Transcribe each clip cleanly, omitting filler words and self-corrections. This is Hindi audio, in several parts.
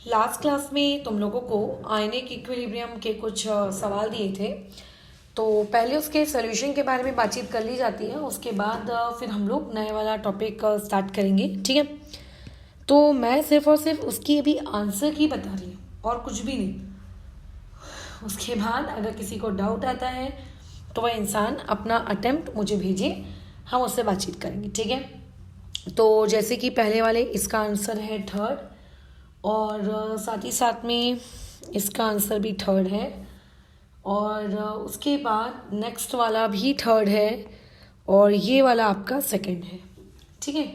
लास्ट क्लास में तुम लोगों को आयनिक इक्विलिब्रियम के कुछ सवाल दिए थे। तो पहले उसके सॉल्यूशन के बारे में बातचीत कर ली जाती है, उसके बाद फिर हम लोग नए वाला टॉपिक स्टार्ट करेंगे, ठीक है। तो मैं सिर्फ और सिर्फ उसकी अभी आंसर की बता रही हूँ और कुछ भी नहीं। उसके बाद अगर किसी को डाउट आता है तो वह इंसान अपना अटेम्प्ट मुझे भेजे, हम उससे बातचीत करेंगे, ठीक है। तो जैसे कि पहले वाले इसका आंसर है थर्ड, और साथ ही साथ में इसका आंसर भी थर्ड है, और उसके बाद नेक्स्ट वाला भी थर्ड है, और ये वाला आपका सेकंड है, ठीक है।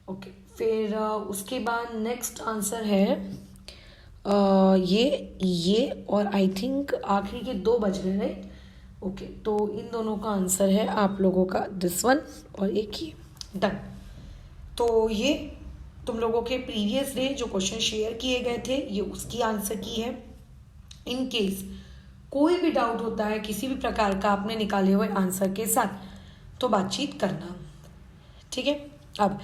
ओके, फिर उसके बाद नेक्स्ट आंसर है ये और आई थिंक आखिरी के दो बज गए, राइट। ओके, तो इन दोनों का आंसर है आप लोगों का दिस वन और एक ये, डन। तो ये तुम लोगों के प्रीवियस डे जो क्वेश्चन शेयर किए गए थे ये उसकी आंसर की है। इन केस कोई भी डाउट होता है किसी भी प्रकार का आपने निकाले हुए आंसर के साथ तो बातचीत करना, ठीक है। अब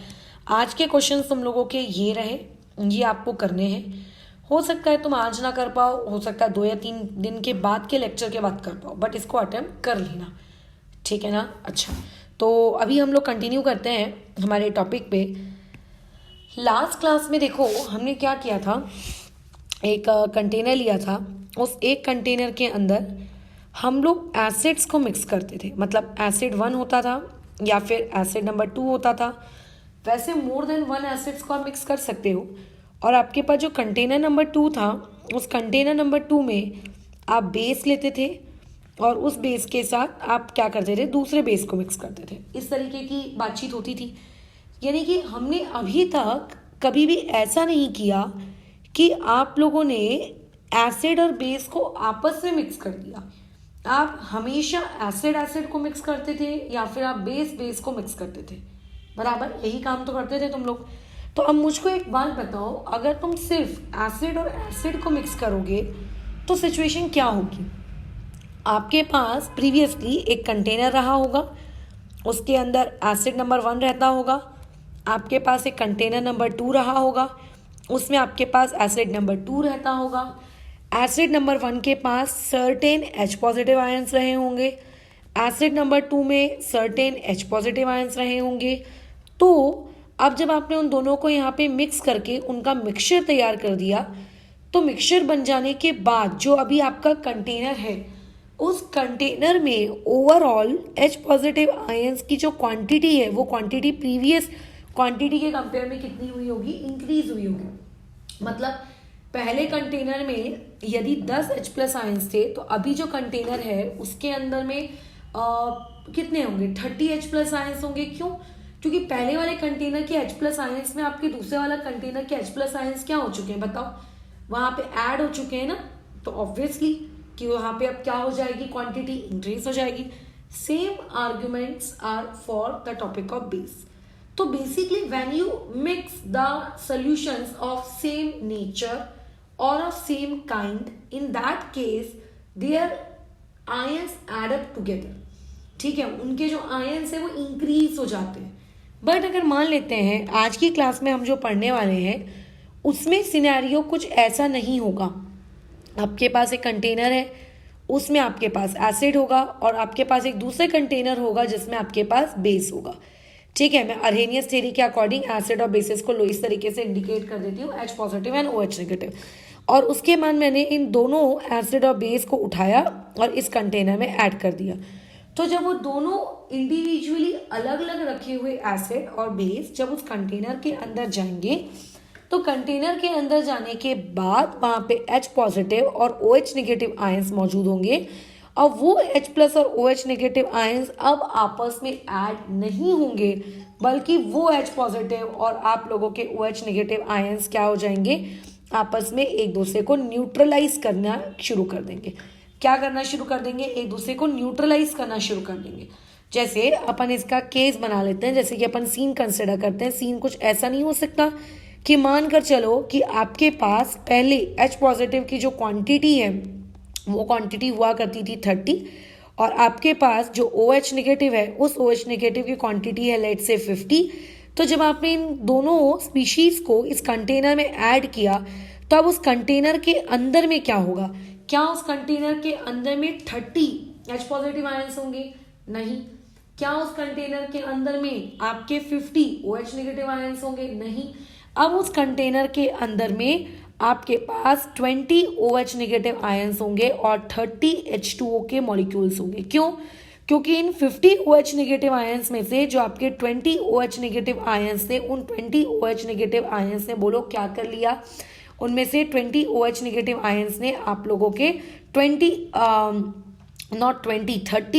आज के क्वेश्चन तुम लोगों के ये रहे, ये आपको करने हैं। हो सकता है तुम आज ना कर पाओ, हो सकता है 2 या 3 दिन के बाद के लेक्चर के बाद कर पाओ, बट इसको अटेम्प्ट कर लेना, ठीक है ना। अच्छा, तो अभी हम लोग कंटिन्यू करते हैं हमारे टॉपिक पे। लास्ट क्लास में देखो हमने क्या किया था, एक कंटेनर लिया था, उस एक कंटेनर के अंदर हम लोग एसिड्स को मिक्स करते थे। मतलब एसिड 1 होता था या फिर एसिड नंबर 2 होता था। वैसे मोर देन 1 एसिड्स को आप मिक्स कर सकते हो, और आपके पास जो कंटेनर नंबर 2 था उस कंटेनर नंबर 2 में आप बेस लेते थे और उस बेस के साथ आप क्या करते थे, दूसरे बेस को मिक्स करते थे। इस तरीके की बातचीत होती थी। यानी कि हमने अभी तक कभी भी ऐसा नहीं किया कि आप लोगों ने एसिड और बेस को आपस में मिक्स कर दिया। आप हमेशा एसिड एसिड को मिक्स करते थे या फिर आप बेस बेस को मिक्स करते थे, बराबर यही काम तो करते थे तुम लोग। तो अब मुझको एक बात बताओ, अगर तुम सिर्फ एसिड और एसिड को मिक्स करोगे तो सिचुएशन क्या होगी। आपके पास प्रीवियसली एक कंटेनर रहा होगा, उसके अंदर एसिड नंबर 1 रहता होगा। आपके पास एक कंटेनर नंबर 2 रहा होगा, उसमें आपके पास एसिड नंबर 2 रहता होगा। एसिड नंबर 1 के पास सर्टेन H पॉजिटिव आयंस रहे होंगे, एसिड नंबर 2 में सर्टेन H पॉजिटिव आयंस रहे होंगे। तो अब जब आपने उन दोनों को यहाँ पे मिक्स करके उनका मिक्सचर तैयार कर दिया, तो मिक्सचर बन जाने के बाद जो अभी आपका कंटेनर है उस कंटेनर में ओवरऑल H पॉजिटिव आयंस की जो क्वांटिटी है वो क्वांटिटी प्रीवियस क्वांटिटी के कंपेयर में कितनी हुई होगी, इंक्रीज हुई होगी। मतलब पहले कंटेनर में यदि 10 H प्लस आयंस थे तो अभी जो कंटेनर है उसके अंदर में कितने होंगे, 30 H प्लस आयंस होंगे। क्यों? क्योंकि पहले वाले कंटेनर के H प्लस आयंस में आपके दूसरे वाला कंटेनर के H प्लस आयंस क्या हो चुके हैं, बताओ, वहां पे ऐड हो चुके हैं ना। तो ऑब्वियसली कि वहां पे अब क्या हो जाएगी, क्वांटिटी इंक्रीज हो जाएगी। Same arguments are for the topic of base. तो basically when you mix the solutions of same nature और of same kind, in that case their ions add up together, ठीक है, उनके जो आयंस है वो इंक्रीज हो जाते हैं। बट अगर मान लेते हैं आज की क्लास में हम जो पढ़ने वाले हैं उसमें सिनेरियो कुछ ऐसा नहीं होगा। आपके पास एक कंटेनर है, उसमें आपके पास एसिड होगा और आपके पास एक दूसरे कंटेनर होगा जिसमें आपके पास बेस होगा, ठीक है। मैं अर्हेनियस थ्योरी के अकॉर्डिंग एसिड और बेसिस को इस तरीके से इंडिकेट कर देती हूँ, H positive and OH negative. और उसके बाद मैंने इन दोनों एसिड और बेस को उठाया और इस कंटेनर में ऐड कर दिया। तो जब वो दोनों इंडिविजुअली अलग अलग रखे हुए एसिड और बेस जब उस कंटेनर के अंदर जाएंगे तो कंटेनर के अंदर जाने के बाद वहां पे H पॉजिटिव और OH नेगेटिव आयंस मौजूद होंगे, और वो H प्लस और OH नेगेटिव आयंस अब आपस में ऐड नहीं होंगे, बल्कि वो H पॉजिटिव और आप लोगों के OH नेगेटिव आयंस क्या हो जाएंगे, आपस में एक दूसरे को न्यूट्रलाइज करना शुरू कर देंगे। क्या करना शुरू कर देंगे, एक दूसरे को न्यूट्रलाइज करना शुरू कर देंगे। जैसे अपन इसका केस बना लेते हैं, जैसे कि अपन सीन कंसिडर करते हैं। सीन कुछ ऐसा नहीं हो सकता कि मानकर चलो कि आपके पास पहले H पॉजिटिव की जो क्वांटिटी है वो क्वांटिटी हुआ करती थी 30, और आपके पास जो OH नेगेटिव है उस OH नेगेटिव की क्वांटिटी है लेट से 50। तो जब आपने इन दोनों स्पीशीज को इस कंटेनर में ऐड किया तो अब उस कंटेनर के अंदर में क्या होगा, क्या उस कंटेनर के अंदर में 30 H पॉजिटिव आयंस होंगे? नहीं। क्या उस कंटेनर के अंदर में आपके 50 OH नेगेटिव आयंस होंगे? नहीं। अब उस कंटेनर के अंदर में आपके पास 20 OH नेगेटिव आयंस होंगे और 30 H2O के मॉलिक्यूल्स होंगे। क्यों? क्योंकि इन 50 OH नेगेटिव आयंस में से जो आपके 20 OH नेगेटिव आयंस थे, उन 20 OH नेगेटिव आयंस ने बोलो क्या कर लिया, उनमें से 20 OH नेगेटिव आयंस ने आप लोगों के 30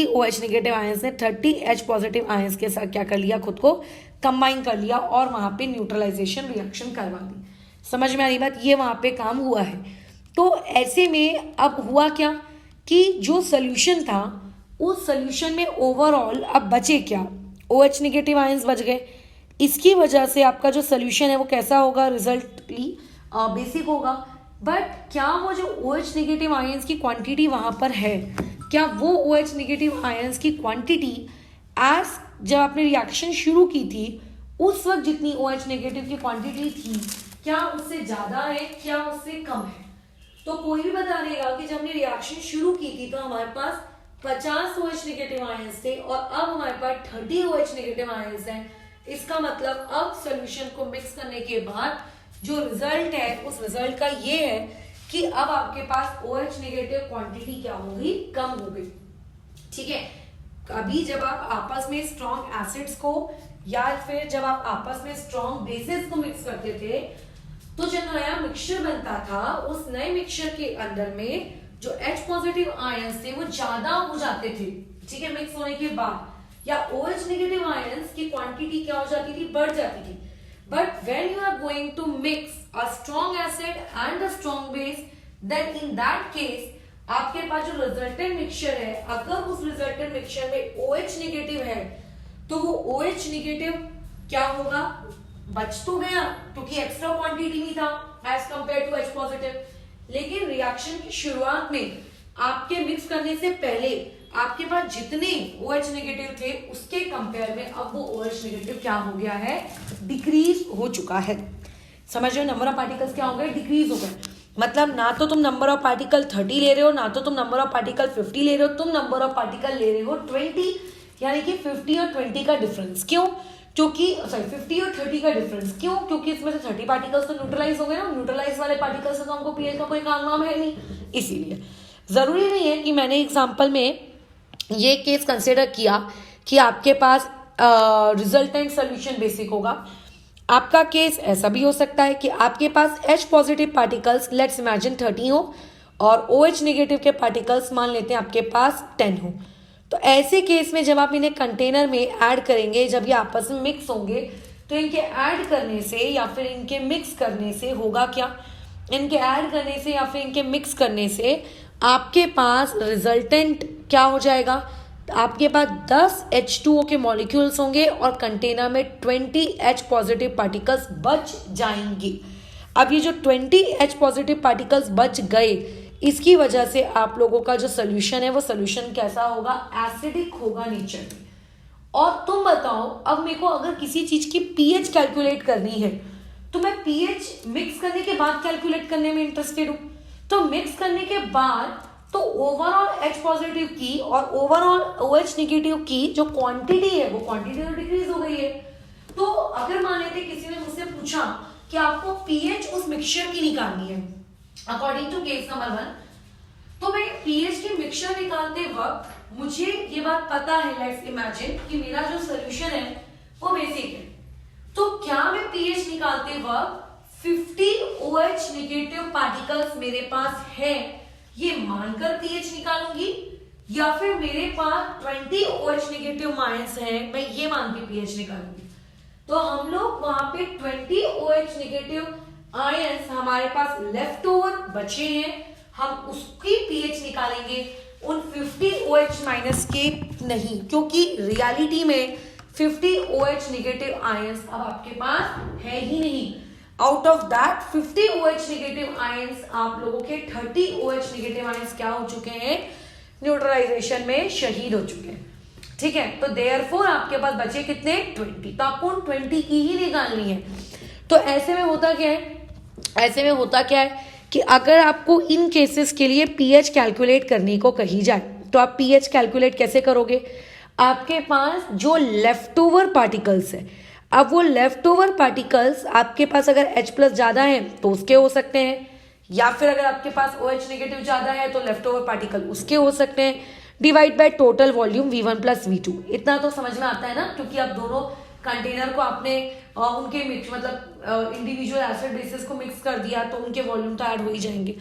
OH नेगेटिव आयंस ने 30 H पॉजिटिव आयंस के साथ क्या कर लिया, खुद को कंबाइन कर लिया और वहां पे न्यूट्रलाइजेशन रिएक्शन करवा दी। समझ में आ रही बात? ये वहां पे काम हुआ है। तो ऐसे में अब हुआ क्या कि जो सोल्यूशन था उस सोल्यूशन में ओवरऑल अब बचे क्या, OH नेगेटिव आयंस बच गए। इसकी वजह से आपका जो सोल्यूशन है वो कैसा होगा, रिजल्टली बेसिक होगा। बट क्या वो जो OH नेगेटिव आयंस की क्वांटिटी वहां पर है, क्या वो OH नेगेटिव आयंस की क्वांटिटी एज जब आपने रिएक्शन शुरू की थी उस वक्त जितनी OH नेगेटिव की क्वांटिटी थी, क्या उससे ज्यादा है, क्या उससे कम है? तो कोई भी बता देगा कि जब हमने रिएक्शन शुरू की थी तो हमारे पास 50 OH नेगेटिव आयंस थे और अब हमारे पास 30 OH नेगेटिव आयंस हैं। इसका मतलब अब सॉल्यूशन को मिक्स करने के बाद जो रिजल्ट है उस रिजल्ट का ये है कि अब आपके पास OH नेगेटिव क्वांटिटी क्या होगी, कम हो गई। ठीक है। अभी जब आप आपस में स्ट्रॉन्ग एसिड्स को या फिर जब आप आपस में स्ट्रॉन्ग बेसिस को मिक्स करते थे तो जो नया मिक्सचर बनता था उस नए मिक्सचर के अंदर में जो H पॉजिटिव आयंस थे वो ज्यादा हो जाते थे। ठीक है, मिक्स होने के बाद या OH नेगेटिव आयंस की क्वांटिटी क्या हो जाती थी, बढ़ जाती थी। But when you are going to mix a strong acid and a strong base, then in that case आपके पास जो रिजल्टेंट मिक्सचर है, अगर उस रिजल्टेंट मिक्सचर में OH नेगेटिव है तो वो OH नेगेटिव क्या होगा, बच तो गया क्योंकि एक्स्ट्रा क्वांटिटी में था as compare to H positive. लेकिन रिएक्शन की शुरुआत में आपके मिक्स करने से पहले आपके पास जितने OH नेगेटिव थे उसके कंपेयर में अब वो OH नेगेटिव क्या हो गया है, डिक्रीज हो चुका है। समझ रहे हो? नंबर ऑफ पार्टिकल्स क्या हो गए, डिक्रीज हो गए। मतलब ना तो तुम नंबर ऑफ पार्टिकल 30 ले रहे हो, ना तो तुम नंबर ऑफ पार्टिकल 50 ले रहे हो, तुम नंबर ऑफ पार्टिकल ले रहे हो 20, यानी कि 50 और 20 का डिफरेंस। क्यों? क्योंकि 50 और 30 का डिफरेंस क्यों? क्योंकि इसमें से 30 पार्टिकल्स तो न्यूट्रलाइज हो गए ना, न्यूट्रलाइज वाले पार्टिकल्स से तो हमको पीएच का कोई काम वाम है नहीं। इसीलिए जरूरी नहीं है कि मैंने एग्जाम्पल में ये केस कंसिडर किया कि आपके पास रिजल्टेंट सोल्यूशन बेसिक होगा। आपका केस ऐसा भी हो सकता है कि आपके पास H positive particles let's imagine 30 हो और OH नेगेटिव के पार्टिकल्स मान लेते हैं आपके पास 10 हो। तो ऐसे केस में जब आप इन्हें कंटेनर में ऐड करेंगे, जब ये आपस में मिक्स होंगे तो इनके ऐड करने से या फिर इनके मिक्स करने से होगा क्या, इनके ऐड करने से या फिर इनके मिक्स करने से आपके पास रिजल्टेंट क्या हो जाएगा, आपके पास 10 H2O के मॉलिक्यूल्स होंगे और कंटेनर में 20 H पॉजिटिव पार्टिकल्स बच जाएंगे। अब ये जो 20 H पॉजिटिव पार्टिकल्स बच गए, इसकी वजह से आप लोगों का जो सोल्यूशन है वो सोल्यूशन कैसा होगा, एसिडिक होगा नेचर में। और तुम बताओ, अब मेरे को अगर किसी चीज की पीएच कैलकुलेट करनी है तो मैं पीएच मिक्स करने के बाद कैलकुलेट करने में इंटरेस्टेड हूं। तो मिक्स करने के बाद तो ओवरऑल H पॉजिटिव की और ओवरऑल OH नेगेटिव की जो क्वांटिटी है वो क्वांटिटी तो डिक्रीज हो गई है। तो अगर मान लेते किसी ने मुझसे पूछा कि आपको पीएच उस मिक्सचर की निकालनी है अकॉर्डिंग टू केस नंबर 1, तो मैं पीएच की मिक्सचर निकालते वक्त मुझे ये बात पता है, लेट्स इमेजिन कि मेरा जो सोल्यूशन है वो बेसिक है। तो क्या मैं पीएच निकालते वक्त 50 OH नेगेटिव पार्टिकल्स मेरे पास है ये मानकर पीएच निकालूंगी, या फिर मेरे पास 20 OH नेगेटिव आयंस है मैं ये मान के पीएच निकालूंगी? तो हम लोग वहां पे 20 OH नेगेटिव आयंस हमारे पास लेफ्ट ओवर बचे हैं, हम उसकी पीएच निकालेंगे, उन 50 OH माइनस के नहीं, क्योंकि रियलिटी में 50 OH नेगेटिव आयंस अब आपके पास है ही नहीं। Out of that 50 OH negative ions आप लोगों के 30 OH नेगेटिव आयंस क्या हो चुके हैं, न्यूट्रलाइजेशन में शहीद हो चुके हैं। ठीक है, तो देयरफॉर आपके पास बचे कितने, 20। तो आपको उन 20 की ही निकालनी है। तो ऐसे में होता क्या है, ऐसे में होता क्या है कि अगर आपको इन केसेस के लिए पीएच कैलकुलेट करने को कही जाए तो आप पीएच कैलकुलेट कैसे करोगे? आपके पास जो लेफ्ट ओवर पार्टिकल्स है, अब वो लेफ्ट ओवर पार्टिकल्स आपके पास अगर H प्लस ज़्यादा है तो उसके हो सकते हैं, या फिर अगर आपके पास OH नेगेटिव ज़्यादा है तो लेफ्ट ओवर पार्टिकल उसके हो सकते हैं, divide by total volume V1 plus V2। इतना तो समझ में आता है ना, क्योंकि आप दोनों कंटेनर को आपने उनके मिक्स मतलब इंडिविजुअल एसिड बेसिस को मिक्स कर दिया तो उनके वॉल्यूम तो ऐड हो ही जाएंगे।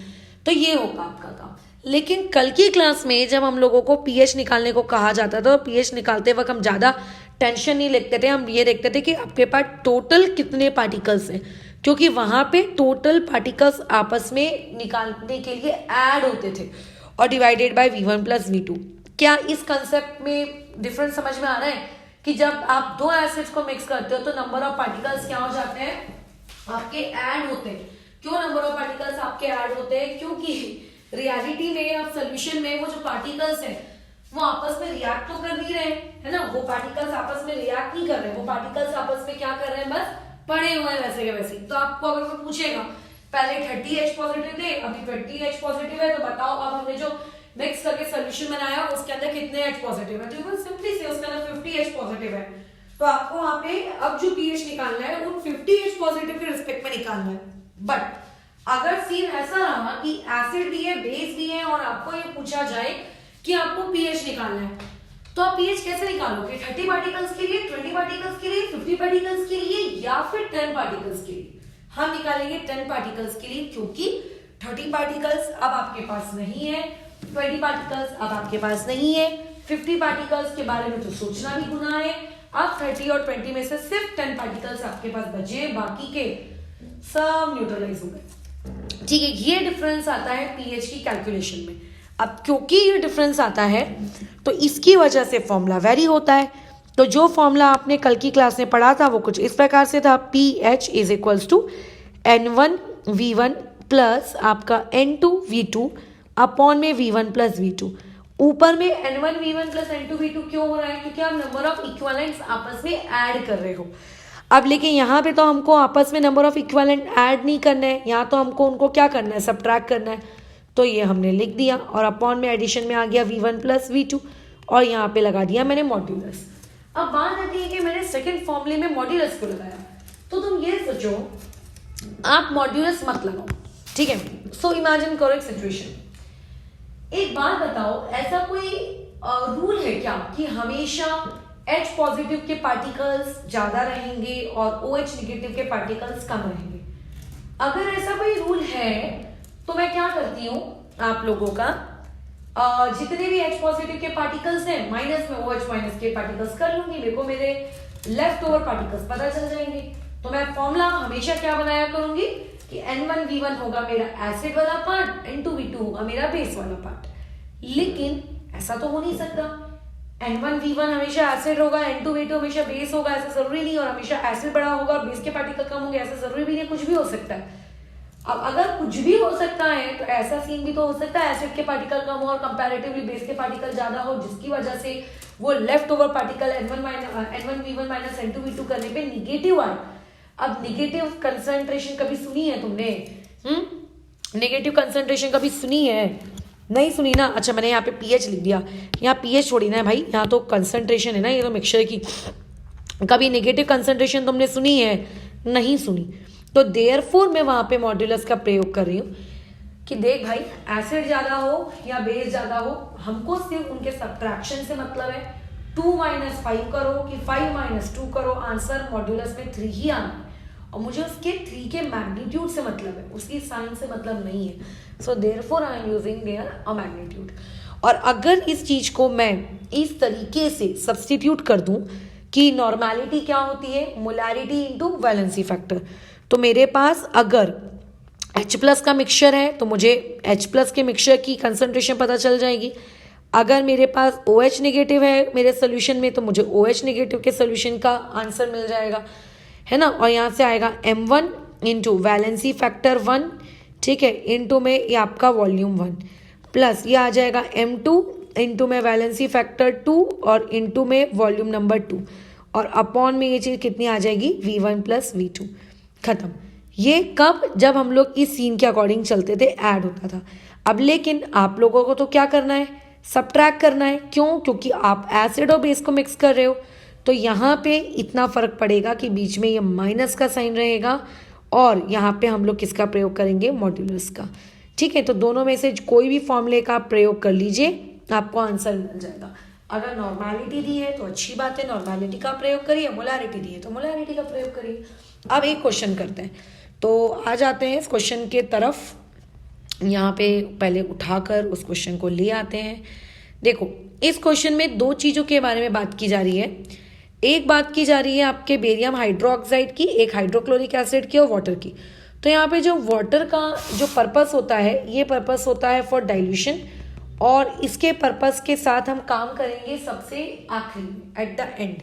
तो ये होगा आपका काम। लेकिन कल की क्लास में जब हम लोगों को पीएच निकालने को कहा जाता था तो पीएच निकालते वक्त हम ज़्यादा टेंशन नहीं लेते थे, हम ये देखते थे कि आपके पास टोटल कितने पार्टिकल्स हैं, क्योंकि वहां पे टोटल पार्टिकल्स आपस में निकालने के लिए ऐड होते थे और divided by V1 plus V2। क्या इस कंसेप्ट में डिफरेंस समझ में आ रहा है कि जब आप दो एसिड्स को मिक्स करते हो तो नंबर ऑफ पार्टिकल्स क्या हो जाते हैं? आपके ऐड होते हैं। क्यों नंबर ऑफ पार्टिकल्स आपके ऐड होते हैं? क्योंकि रियलिटी में अब सोल्यूशन में वो जो पार्टिकल्स हैं वो आपस में रिएक्ट तो कर नहीं रहे, है ना, वो पार्टिकल्स आपस में रिएक्ट नहीं कर रहे, वो पार्टिकल्स आपस में क्या कर रहे हैं? बस पड़े हुए हैं वैसे के वैसे। तो आपको अगर कोई पूछेगा पहले 30H पॉजिटिव थे अभी 20H पॉजिटिव है, तो बताओ अब हमने जो मिक्स करके सोल्यूशन बनाया उसके अंदर कितने H पॉजिटिव है? तो यू कैन सिंपली से उसके अंदर 50H पॉजिटिव है। तो आपको वहां पे अब जो पीएच निकालना है उन 50H पॉजिटिव के रिस्पेक्ट में निकालना है। बट अगर सीन ऐसा रहा कि एसिड भी है बेस भी है और आपको ये पूछा जाए कि आपको पीएच निकालना है, तो आप पीएच कैसे निकालोगे? 30 पार्टिकल्स के लिए, 20 पार्टिकल्स के लिए, 50 पार्टिकल्स के लिए, या फिर 10 पार्टिकल्स के लिए? हम निकालेंगे 10 पार्टिकल्स के लिए, क्योंकि 30 पार्टिकल्स अब आपके पास नहीं है, 20 पार्टिकल्स अब आपके पास नहीं है, 50 पार्टिकल्स के बारे में तो सोचना भी गुनाह है। अब 30 और 20 में से सिर्फ 10 पार्टिकल्स आपके पास बचे, बाकी के सब न्यूट्रलाइज हो गए। ठीक है, ये डिफरेंस आता है पीएच की कैलकुलेशन में। अब क्योंकि ये डिफरेंस आता है तो इसकी वजह से फॉर्मूला वेरी होता है। तो जो फॉर्मूला आपने कल की क्लास में पढ़ा था वो कुछ इस प्रकार से था, PH is equals to N1V1 plus आपका N2V2 अपॉन में V1 प्लस V2। ऊपर में N1V1 प्लस N2V2 क्यों हो रहा है? क्योंकि आप नंबर ऑफ इक्विवेलेंट्स आपस में ऐड कर रहे हो। अब लेकिन यहाँ पे तो हमको आपस में नंबर ऑफ इक्विवेलेंट ऐड नहीं करना है, यहाँ तो हमको उनको क्या करना है? सब्ट्रैक्ट करना है। तो ये हमने लिख दिया और अपॉन में एडिशन में आ गया V1 प्लस V2 और यहाँ पे लगा दिया मैंने मॉड्यूलस। अब बात आती है कि मैंने सेकंड फॉर्मूले में मॉड्यूलस को लगाया, तो तुम ये सोचो आप मॉड्यूलस मत लगाओ, ठीक है। सो इमेजिन करो एक सिचुएशन। एक बात बताओ, ऐसा कोई रूल है क्या कि हमेशा H पॉजिटिव के पार्टिकल्स ज्यादा रहेंगे और OH नेगेटिव के पार्टिकल्स कम रहेंगे? अगर ऐसा कोई रूल है तो मैं क्या करती हूँ, आप लोगों का जितने भी H पॉजिटिव के पार्टिकल्स हैं माइनस में OH माइनस के पार्टिकल्स कर लूंगी, मेरे को मेरे लेफ्ट ओवर पार्टिकल्स पता चल जाएंगे। तो मैं फॉर्मूला हमेशा क्या बनाया करूंगी कि N1V1 होगा मेरा एसिड वाला पार्ट, N2V2 होगा मेरा बेस वाला पार्ट। लेकिन ऐसा तो हो नहीं सकता, N1V1 हमेशा एसिड होगा, N2V2 हमेशा बेस होगा, ऐसा जरूरी नहीं। और हमेशा एसिड बड़ा होगा और बेस के पार्टिकल कम होंगे, ऐसा जरूरी भी नहीं, कुछ भी हो सकता है। अब अगर कुछ भी हो सकता है तो ऐसा सीन भी तो हो सकता है एसिड के पार्टिकल कम हो और कंपैरेटिवली बेस के पार्टिकल ज्यादा हो, जिसकी वजह से वो left over particle N1V1 minus N2V2 करने पे निगेटिव आए। अब निगेटिव कंसंट्रेशन कभी सुनी है तुमने? नेगेटिव कंसंट्रेशन कभी सुनी है? नहीं सुनी ना। अच्छा, मैंने यहाँ पे पीएच लिख दिया, यहाँ पीएच छोड़ी ना है भाई, यहाँ तो कंसंट्रेशन है ना, ये तो मिक्सचर की। कभी नेगेटिव कंसंट्रेशन तुमने सुनी है? नहीं सुनी। तो देयरफॉर मैं वहां पे मॉड्यूलस का प्रयोग कर रही हूँ कि देख भाई, एसिड ज्यादा हो या बेस ज्यादा हो, हमको सिर्फ उनके सब्ट्रैक्शन से मतलब है। 2 - 5 करो कि 5 - 2 करो, आंसर मॉड्यूलस में 3 ही आना है। और मुझे उसके 3 के मैग्नीट्यूड से मतलब है, उसकी साइन से मतलब नहीं है। So therefore I am using there a magnitude. और अगर इस चीज को मैं इस तरीके से सब्सटीट्यूट कर दूं कि नॉर्मेलिटी क्या होती है, मोलैरिटी इनटू वैलेंसी फैक्टर, तो मेरे पास अगर H प्लस का मिक्सचर है तो मुझे H प्लस के मिक्सचर की कंसंट्रेशन पता चल जाएगी। अगर मेरे पास OH नेगेटिव है मेरे सोल्यूशन में तो मुझे OH नेगेटिव के सोल्यूशन का आंसर मिल जाएगा, है ना। और यहाँ से आएगा M1 इंटू वैलेंसी फैक्टर 1, ठीक है, इंटू में ये आपका वॉल्यूम 1, प्लस ये आ जाएगा M2 इंटू में वैलेंसी फैक्टर 2 और इंटू में वॉल्यूम नंबर 2, और अपॉन में ये चीज़ कितनी आ जाएगी? V1 plus V2। खत्म। ये कब, जब हम लोग इस सीन के अकॉर्डिंग चलते थे ऐड होता था। अब लेकिन आप लोगों को तो क्या करना है, सबट्रैक्ट करना है। क्यों? क्योंकि आप एसिड और बेस को मिक्स कर रहे हो, तो यहाँ पे इतना फर्क पड़ेगा कि बीच में ये माइनस का साइन रहेगा और यहाँ पे हम लोग किसका प्रयोग करेंगे, मॉड्यूलस का। ठीक है, तो दोनों में से कोई भी फॉर्मूले का आप प्रयोग कर लीजिए, आपको आंसर मिल जाएगा। अगर नॉर्मैलिटी दी है तो अच्छी बात है, नॉर्मैलिटी का प्रयोग करिए, मोलैरिटी दी है तो मोलैरिटी का प्रयोग करिए। अब एक क्वेश्चन करते हैं, तो आ जाते हैं इस क्वेश्चन के तरफ। यहाँ पे पहले उठाकर उस क्वेश्चन को ले आते हैं। देखो, इस क्वेश्चन में दो चीज़ों के बारे में बात की जा रही है। एक बात की जा रही है आपके बेरियम हाइड्रोक्साइड की, एक हाइड्रोक्लोरिक एसिड की और वाटर की। तो यहाँ पे जो वाटर का जो पर्पस होता है, ये पर्पस होता है फॉर डाइल्यूशन, और इसके पर्पस के साथ हम काम करेंगे सबसे आखिरी में, एट द एंड।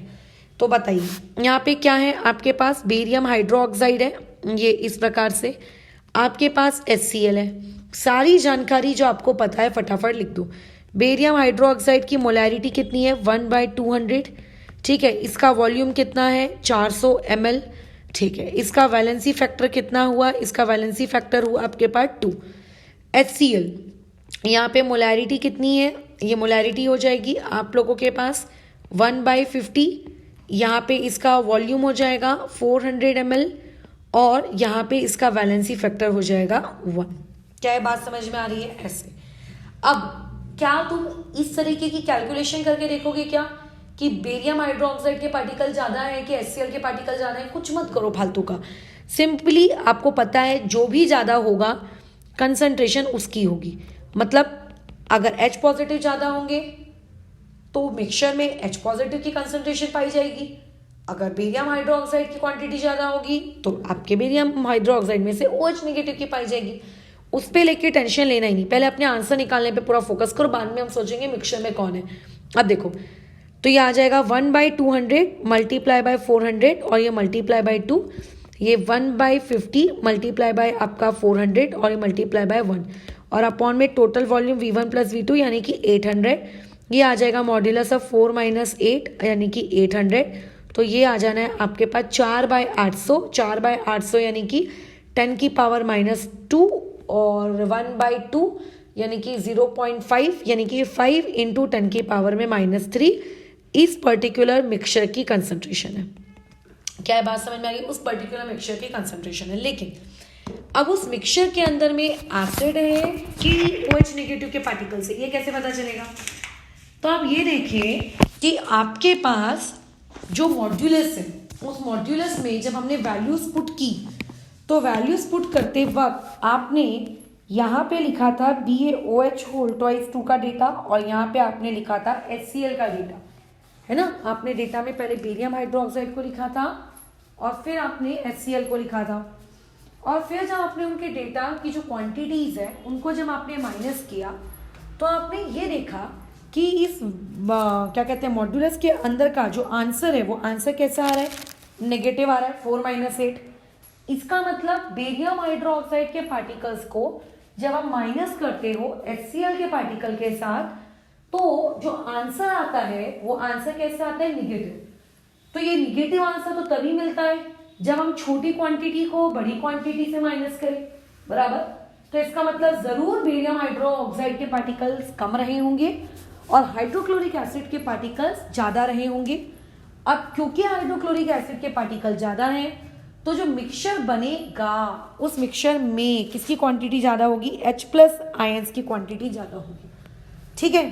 तो बताइए यहाँ पे क्या है, आपके पास बेरियम हाइड्रोक्साइड है, ये इस प्रकार से, आपके पास HCl है। सारी जानकारी जो आपको पता है फटाफट लिख दो। बेरियम हाइड्रोक्साइड की मोलैरिटी कितनी है, 1/200। ठीक है, इसका वॉल्यूम कितना है, 400 ml। ठीक है, इसका वैलेंसी फैक्टर कितना हुआ, इसका वैलेंसी फैक्टर हुआ आपके पास 2। HCl, यहाँ पे मोलैरिटी कितनी है, ये मोलैरिटी हो जाएगी आप लोगों के पास 1/50। यहाँ पे इसका वॉल्यूम हो जाएगा 400 ml और यहाँ पे इसका वैलेंसी फैक्टर हो जाएगा 1। क्या ये बात समझ में आ रही है? ऐसे अब क्या तुम इस तरीके की कैलकुलेशन करके देखोगे क्या कि बेरियम हाइड्रोक्साइड के पार्टिकल ज़्यादा है कि HCl के पार्टिकल ज़्यादा है? कुछ मत करो फालतू का, सिंपली आपको पता है जो भी ज़्यादा होगा कंसंट्रेशन उसकी होगी। मतलब अगर H पॉजिटिव ज़्यादा होंगे तो मिक्सचर में H पॉजिटिव की कंसंट्रेशन पाई जाएगी। अगर बेरियम हाइड्रोक्साइड की क्वांटिटी ज़्यादा होगी तो आपके बेरियम हाइड्रोक्साइड में से OH नेगेटिव की पाई जाएगी। उस पर लेके टेंशन लेना ही नहीं, पहले अपने आंसर निकालने पे पूरा फोकस करो, बाद में हम सोचेंगे मिक्सचर में कौन है। अब देखो, तो ये आ जाएगा 1/200 मल्टीप्लाई बाय 400 और ये मल्टीप्लाई बाय 2, ये 1/50 मल्टीप्लाई बाय आपका 400 और ये मल्टीप्लाई बाय 1, और अपॉन में टोटल वॉल्यूम V1 + V2 यानी कि 800। ये आ जाएगा मॉड्यूलस ऑफ 4 - 8 यानी कि 800। तो ये आ जाना है आपके पास 4/800, 4/800 यानी कि 10 की पावर -2 और 1/2 यानी कि 0.5 यानी कि 5 × 10 की पावर में -3 इस पर्टिकुलर मिक्सचर की कंसंट्रेशन है। क्या है बात समझ में आ रही है? उस पर्टिकुलर मिक्सचर की कंसंट्रेशन है। लेकिन अब उस मिक्सचर के अंदर में एसिड है कि OH नेगेटिव के पार्टिकल्स है, ये कैसे पता चलेगा? तो आप ये देखिए कि आपके पास जो मॉड्यूलस है, उस मॉड्यूलस में जब हमने वैल्यूज पुट की तो वैल्यूज पुट करते वक्त आपने यहाँ पे लिखा था BaOH होल ट्वाइस 2 का डेटा और यहाँ पे आपने लिखा था HCl का डेटा, है ना। आपने डेटा में पहले बेरियम हाइड्रोक्साइड को लिखा था और फिर आपने HCl को लिखा था, और फिर जब आपने उनके डेटा की जो क्वांटिटीज़ है उनको जब आपने माइनस किया तो आपने ये देखा कि इस क्या कहते हैं मॉड्यूलस के अंदर का जो आंसर है वो आंसर कैसा आ रहा है, नेगेटिव आ रहा है, 4 - 8। इसका मतलब बेरियम हाइड्रोक्साइड के पार्टिकल्स को जब आप माइनस करते हो HCl के पार्टिकल के साथ तो जो आंसर आता है वो आंसर कैसे आता है, नेगेटिव। तो ये नेगेटिव आंसर तो तभी मिलता है जब हम छोटी क्वांटिटी को बड़ी क्वांटिटी से माइनस करें, बराबर। तो इसका मतलब जरूर बेरियम हाइड्रोक्साइड के पार्टिकल्स कम रहे होंगे और हाइड्रोक्लोरिक एसिड के पार्टिकल्स ज्यादा रहे होंगे। अब क्योंकि हाइड्रोक्लोरिक एसिड के पार्टिकल ज्यादा हैं तो जो मिक्सचर बनेगा उस मिक्सचर में किसकी क्वांटिटी ज्यादा होगी, H+ आयंस की क्वांटिटी ज्यादा होगी। ठीक है,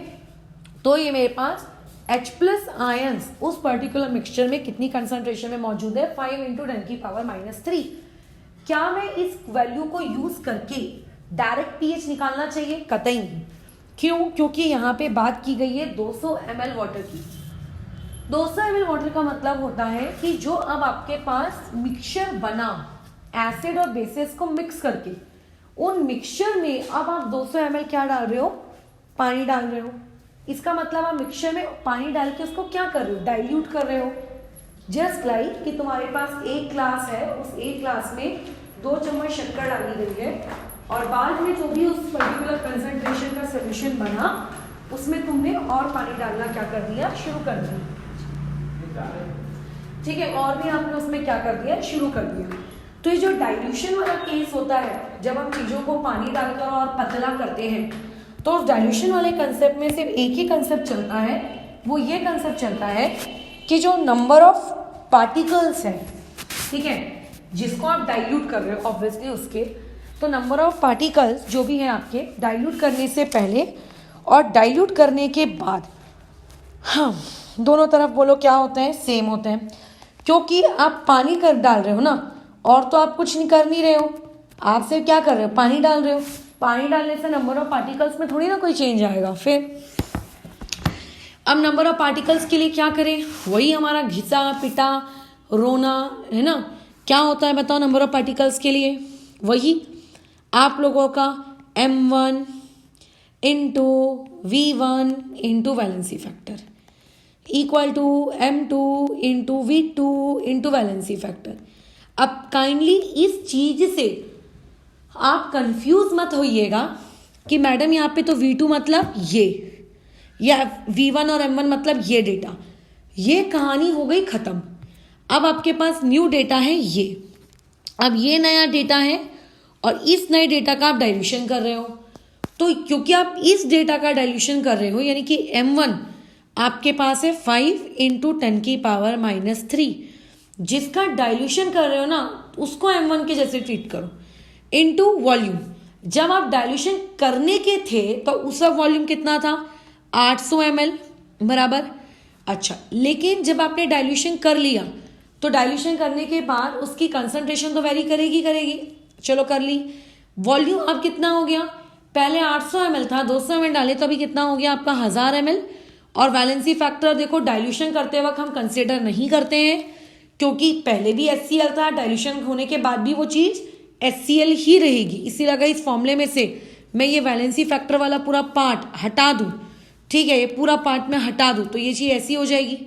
तो ये मेरे पास H+ आयंस उस पर्टिकुलर मिक्सचर में कितनी कंसंट्रेशन में मौजूद है, 5 × 10 की पावर -3। क्या मैं इस वैल्यू को यूज करके डायरेक्ट pH निकालना चाहिए? कतई नहीं। क्यों? क्योंकि यहाँ पे बात की गई है 200 ml वाटर की। 200 ml वाटर का मतलब होता है कि जो अब आपके पास मिक्सचर बना एसिड और बेसिस को मिक्स करके, उन मिक्सचर में अब आप 200 ml क्या डाल रहे हो, पानी डाल रहे हो। इसका मतलब आप मिक्सचर में पानी डाल के उसको क्या कर रहे हो, डाइल्यूट कर रहे हो। जस्ट लाइक कि तुम्हारे पास एक ग्लास है, उस एक ग्लास में 2 चम्मच शक्कर डाली गई है और बाद में जो भी उस पर्टिकुलर कंसंट्रेशन का सोल्यूशन बना उसमें तुमने और पानी डालना क्या कर दिया, शुरू कर दिया। ठीक है, और भी आपने उसमें क्या कर दिया, शुरू कर दिया। तो ये जो डाइल्यूशन वाला केस होता है, जब हम चीज़ों को पानी डालकर और पतला करते हैं, तो उस डाइल्यूशन वाले कंसेप्ट में सिर्फ एक ही कंसेप्ट चलता है, वो ये कंसेप्ट चलता है कि जो नंबर ऑफ पार्टिकल्स है, ठीक है, जिसको आप डाइल्यूट कर रहे हो ऑब्वियसली उसके, तो नंबर ऑफ पार्टिकल्स जो भी हैं आपके डाइल्यूट करने से पहले और डाइल्यूट करने के बाद, हाँ, दोनों तरफ बोलो क्या होते हैं, सेम होते हैं, क्योंकि आप पानी कर डाल रहे हो ना, और तो आप कुछ नहीं कर नहीं रहे हो, आप सिर्फ क्या कर रहे हो, पानी डाल रहे हो। पानी डालने से नंबर ऑफ पार्टिकल्स में थोड़ी ना कोई चेंज आएगा। फिर अब नंबर ऑफ पार्टिकल्स के लिए क्या करें, वही हमारा घिसा पिटा रोना है ना। क्या होता है बताओ नंबर ऑफ पार्टिकल्स के लिए, वही आप लोगों का m1 into v1 into valency factor equal to m2 into v2 into valency factor. अब काइंडली इस चीज से आप कंफ्यूज मत होइएगा कि मैडम यहाँ पे तो v2 मतलब ये, या v1 और m1 मतलब ये डेटा, ये कहानी हो गई खत्म। अब आपके पास न्यू डेटा है ये, अब ये नया डेटा है और इस नए डेटा का आप डाइल्यूशन कर रहे हो। तो क्योंकि आप इस डेटा का डाइल्यूशन कर रहे हो, यानी कि m1 आपके पास है 5 इंटू 10 की पावर -3, जिसका डाइल्यूशन कर रहे हो ना उसको m1 के जैसे ट्रीट करो, इंटू वॉल्यूम। जब आप डाइल्यूशन करने के थे तो उसका वॉल्यूम कितना था, 800 ml बराबर। अच्छा, लेकिन जब आपने डाइल्यूशन कर लिया तो डाइल्यूशन करने के बाद उसकी कंसंट्रेशन तो वेरी करेगी। चलो कर ली, वॉल्यूम अब कितना हो गया, पहले 800 ml था, 200 ml डाले तो अभी कितना हो गया आपका 1000 ml। और वैलेंसी फैक्टर देखो डाइल्यूशन करते वक्त हम कंसिडर नहीं करते हैं, क्योंकि पहले भी HCl था, डाइल्यूशन होने के बाद भी वो चीज़ HCl ही रहेगी। इसीलिए अगर इस फॉर्मूले में से मैं ये वैलेंसी फैक्टर वाला पूरा पार्ट हटा दूं, ठीक है, ये पूरा पार्ट में हटा दूं तो ये चीज़ ऐसी हो जाएगी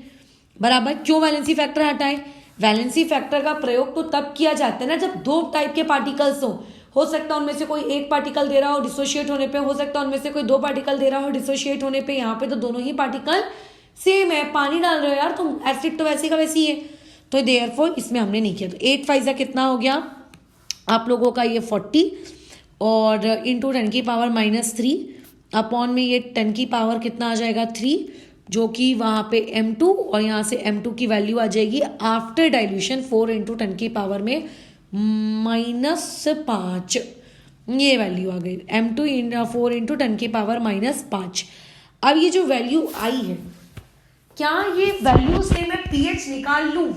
बराबर। क्यों वैलेंसी फैक्टर हटाए, वैलेंसी फैक्टर का प्रयोग तो तब किया जाता है ना जब दो टाइप के पार्टिकल्स हो सकता है उनमें से कोई एक पार्टिकल दे रहा हो डिसोशिएट होने पे, हो सकता है उनमें से कोई दो पार्टिकल दे रहा हो डिसोशिएट होने पे। यहाँ पे तो दोनों ही पार्टिकल सेम है, पानी डाल रहे हो यार तुम, एसिड तो वैसे का वैसी है, तो देयरफॉर इसमें हमने नहीं किया। तो 8 5 कितना हो गया आप लोगों का, ये 40 और इंटू 10 की पावर -3 अपॉन में ये 10 की पावर कितना आ जाएगा 3, जो कि वहाँ पे m2 और यहाँ से m2 की वैल्यू आ जाएगी आफ्टर डाइल्यूशन 4 इंटू 10 की पावर में -5, ये वैल्यू आ गई m2 4 इंटू 10 की पावर -5। अब ये जो वैल्यू आई है, क्या ये वैल्यू से मैं pH निकाल लूँ,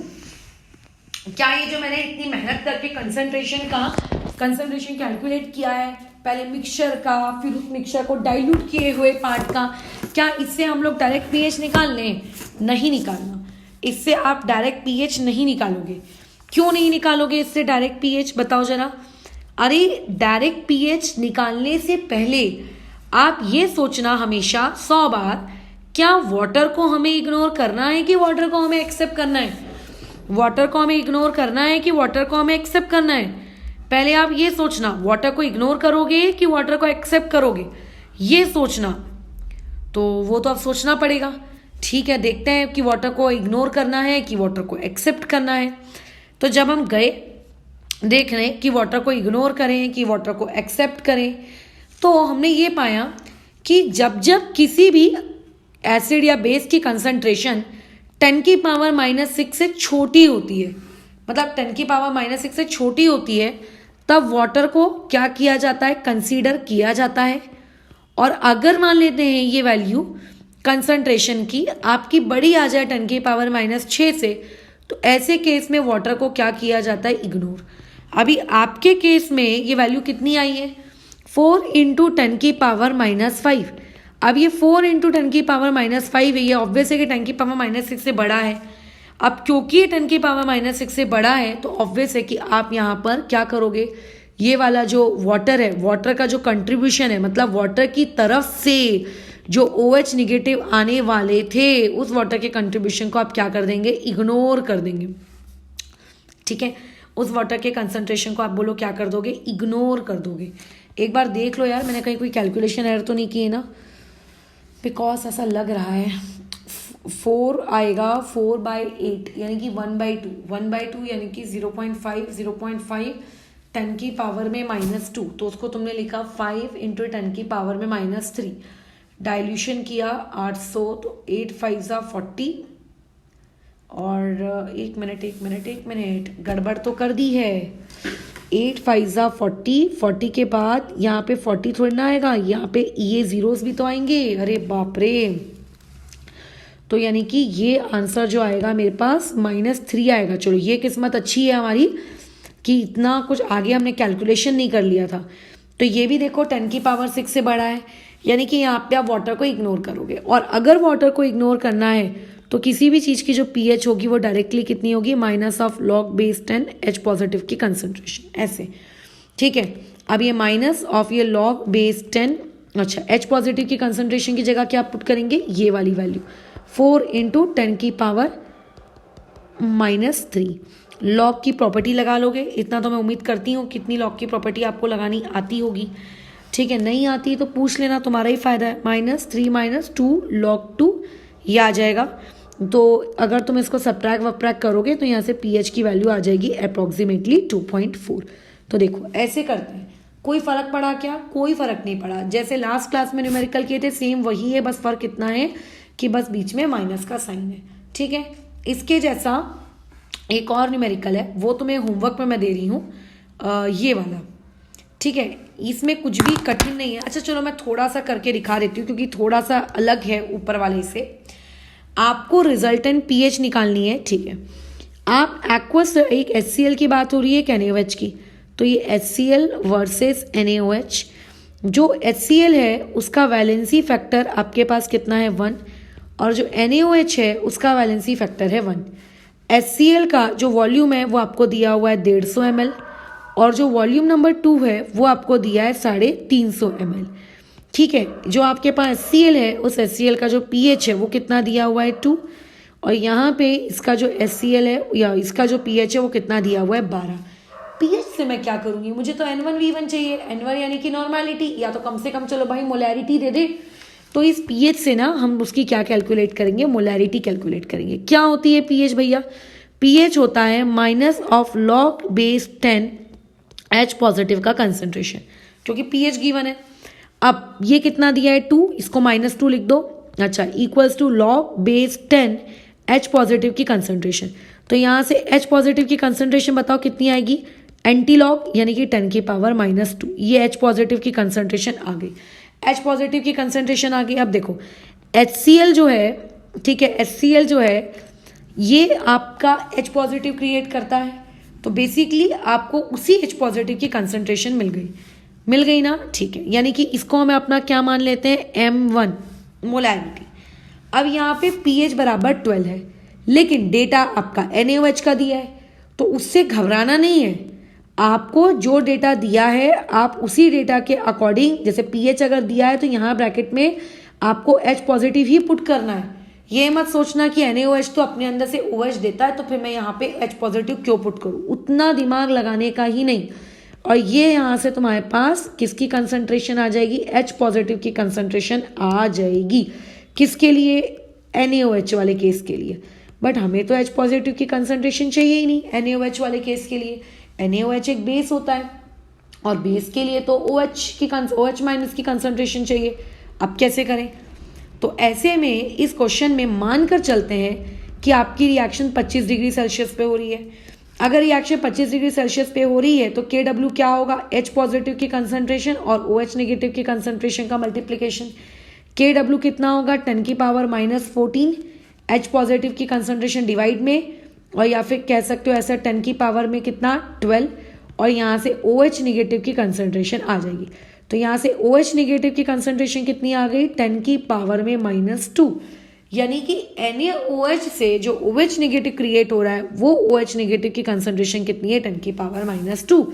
क्या ये जो मैंने इतनी मेहनत करके कंसंट्रेशन कैलकुलेट किया है, पहले मिक्सचर का फिर उस मिक्सचर को डाइल्यूट किए हुए पार्ट का, क्या इससे हम लोग डायरेक्ट पीएच निकाल लें? नहीं निकालना, इससे आप डायरेक्ट पीएच नहीं निकालोगे। क्यों नहीं निकालोगे इससे डायरेक्ट पीएच, बताओ जरा। अरे डायरेक्ट पीएच निकालने से पहले आप ये सोचना हमेशा 100 बार, क्या वाटर को हमें इग्नोर करना है कि वाटर को हमें एक्सेप्ट करना है, वाटर को हमें इग्नोर करना है कि वाटर को हमें एक्सेप्ट करना है। पहले आप ये सोचना वाटर को इग्नोर करोगे कि वाटर को एक्सेप्ट करोगे, ये सोचना। तो वो तो अब सोचना पड़ेगा, ठीक है, देखते हैं कि वाटर को इग्नोर करना है कि वाटर को एक्सेप्ट करना है। तो जब हम गए देख रहे कि वाटर को इग्नोर करें कि वाटर को एक्सेप्ट करें, तो हमने ये पाया कि जब जब किसी भी एसिड या बेस की कंसंट्रेशन 10 की पावर -6 से छोटी होती है, मतलब 10 की पावर -6 से छोटी होती है, तब वाटर को क्या किया जाता है, कंसीडर किया जाता है। और अगर मान लेते हैं ये वैल्यू कंसंट्रेशन की आपकी बड़ी आ जाए 10 की पावर -6 से, तो ऐसे केस में वाटर को क्या किया जाता है, इग्नोर। अभी आपके केस में ये वैल्यू कितनी आई है, 4 इंटू 10 की पावर -5। अब ये 4 इंटू 10 की पावर -5 है, ये ऑब्वियस है कि 10 की पावर -6 से बड़ा है। अब क्योंकि ये 10 की पावर -6 से बड़ा है तो ऑब्वियस है कि आप यहाँ पर क्या करोगे, ये वाला जो वाटर है, वाटर का जो कंट्रीब्यूशन है, मतलब वाटर की तरफ से जो OH निगेटिव आने वाले थे उस वाटर के कंट्रीब्यूशन को आप क्या कर देंगे, इग्नोर कर देंगे। ठीक है, उस वाटर के कंसंट्रेशन को आप बोलो क्या कर दोगे, इग्नोर कर दोगे। एक बार देख लो यार, मैंने कहीं कोई कैलकुलेशन एरर तो नहीं की है ना, बिकॉज ऐसा लग रहा है 4 आएगा 4/8 यानी कि 1/2 1/2 यानी कि 0.5 10 की पावर में -2, तो उसको तुमने लिखा 5 × 10 की पावर में -3। डाइल्यूशन किया 800, तो 8 5 40 और एक मिनट गड़बड़ तो कर दी है। 8 5 40 के बाद यहाँ पे 40 थोड़ी ना आएगा, यहाँ पे ये जीरोस भी तो आएंगे। अरे बाप रे, तो यानी कि ये आंसर जो आएगा मेरे पास -3 आएगा। चलो ये किस्मत अच्छी है हमारी कि इतना कुछ आगे हमने कैलकुलेशन नहीं कर लिया था। तो ये भी देखो 10 की पावर 6 से बड़ा है, यानी कि यहाँ पे आप वाटर को इग्नोर करोगे। और अगर वाटर को इग्नोर करना है तो किसी भी चीज़ की जो pH होगी वो डायरेक्टली कितनी होगी, -log-10 H पॉजिटिव की कंसंट्रेशन, ऐसे। ठीक है, अब ये log-10, अच्छा H पॉजिटिव की कंसंट्रेशन की जगह क्या पुट करेंगे, ये वाली वैल्यू 4 × 10 की पावर -3। लॉग की प्रॉपर्टी लगा लोगे, इतना तो मैं उम्मीद करती हूँ। कितनी लॉग की प्रॉपर्टी आपको लगानी आती होगी, ठीक है। नहीं आती तो पूछ लेना, तुम्हारा ही फायदा है। -3 - 2 log 2 ये आ जाएगा। तो अगर तुम इसको सब्ट्रैक्ट वब्ट्रैक्ट करोगे तो यहाँ से pH की वैल्यू आ जाएगी अप्रॉक्सीमेटली 2.4। तो देखो ऐसे करते हैं। कोई फर्क पड़ा क्या, कोई फर्क नहीं पड़ा। जैसे लास्ट क्लास में न्यूमेरिकल किए थे सेम वही है, बस फर्क इतना है कि बस बीच में माइनस का साइन है। ठीक है, इसके जैसा एक और न्यूमेरिकल है, वो तुम्हें होमवर्क में मैं दे रही हूँ, ये वाला। ठीक है, इसमें कुछ भी कठिन नहीं है। अच्छा चलो मैं थोड़ा सा करके दिखा देती हूँ क्योंकि थोड़ा सा अलग है ऊपर वाले से। आपको रिजल्टेंट pH निकालनी है। ठीक है, आप एक्वस, एक HCl की बात हो रही है एक NaOH की, तो ये HCl वर्सेस NaOH। जो HCl है उसका वैलेंसी फैक्टर आपके पास कितना है, 1, और जो NaOH है उसका वैलेंसी फैक्टर है 1। HCl का जो वॉल्यूम है वो आपको दिया हुआ है 150 ml, और जो वॉल्यूम नंबर 2 है वो आपको दिया है 350 ml। ठीक है, जो आपके पास HCl है उस HCl का जो pH है वो कितना दिया हुआ है 2, और यहाँ पे इसका जो HCl है या इसका जो pH है वो कितना दिया हुआ है 12। pH से मैं क्या करूँगी, मुझे तो N1V1 चाहिए। N1 यानी कि नॉर्मेलिटी, या तो कम से कम चलो भाई मोलैरिटी दे दे। तो इस pH से ना हम उसकी क्या कैलकुलेट करेंगे, मोलैरिटी कैलकुलेट करेंगे। क्या होती है pH भैया, pH होता है -log-10 H पॉजिटिव का कंसंट्रेशन, क्योंकि pH गिवन है। अब ये कितना दिया है 2, इसको -2 लिख दो। अच्छा, equals to log-10 H positive की कंसंट्रेशन। तो यहाँ से H पॉजिटिव की कंसंट्रेशन बताओ कितनी आएगी, एंटी लॉग यानी कि 10 की पावर -2। ये H पॉजिटिव की कंसंट्रेशन आ गई, H पॉजिटिव की कंसंट्रेशन आ गई। अब देखो HCl जो है, ठीक है, HCl जो है ये आपका H पॉजिटिव क्रिएट करता है, तो बेसिकली आपको उसी H पॉजिटिव की कंसंट्रेशन मिल गई ना। ठीक है, यानी कि इसको हम अपना क्या मान लेते हैं, M1 मोलैरिटी। अब यहाँ पे pH बराबर 12 है, लेकिन डेटा आपका NaOH का दिया है, तो उससे घबराना नहीं है। आपको जो डेटा दिया है आप उसी डेटा के अकॉर्डिंग, जैसे pH अगर दिया है तो यहाँ ब्रैकेट में आपको H पॉजिटिव ही पुट करना है। ये मत सोचना कि NaOH तो अपने अंदर से OH देता है तो फिर मैं यहाँ पे H पॉजिटिव क्यों पुट करूँ, उतना दिमाग लगाने का ही नहीं। और ये यहाँ से तुम्हारे पास किसकी कंसंट्रेशन आ जाएगी, H पॉजिटिव की कंसंट्रेशन आ जाएगी। किसके लिए, NaOH वाले केस के लिए। बट हमें तो H पॉजिटिव की कंसंट्रेशन चाहिए ही नहीं NaOH वाले केस के लिए। NaOH एक बेस होता है और बेस के लिए तो OH माइनस की कंसंट्रेशन चाहिए। अब कैसे करें, तो ऐसे में इस क्वेश्चन में मानकर चलते हैं कि आपकी रिएक्शन 25 डिग्री सेल्सियस पे हो रही है। अगर रिएक्शन 25 डिग्री सेल्सियस पे हो रही है तो Kw क्या होगा, H पॉजिटिव की कंसंट्रेशन और OH नेगेटिव की कंसंट्रेशन का मल्टीप्लिकेशन। Kw कितना होगा, 10 की पावर -14 H पॉजिटिव की कंसंट्रेशन डिवाइड में, और या फिर कह सकते हो ऐसा 10 की पावर में कितना 12, और यहाँ से OH नेगेटिव की कंसंट्रेशन आ जाएगी। तो यहाँ से OH नेगेटिव की कंसंट्रेशन कितनी आ गई, 10 की पावर में -2, यानी कि NaOH से जो OH नेगेटिव क्रिएट हो रहा है वो OH नेगेटिव की कंसंट्रेशन कितनी है, 10 की पावर -2।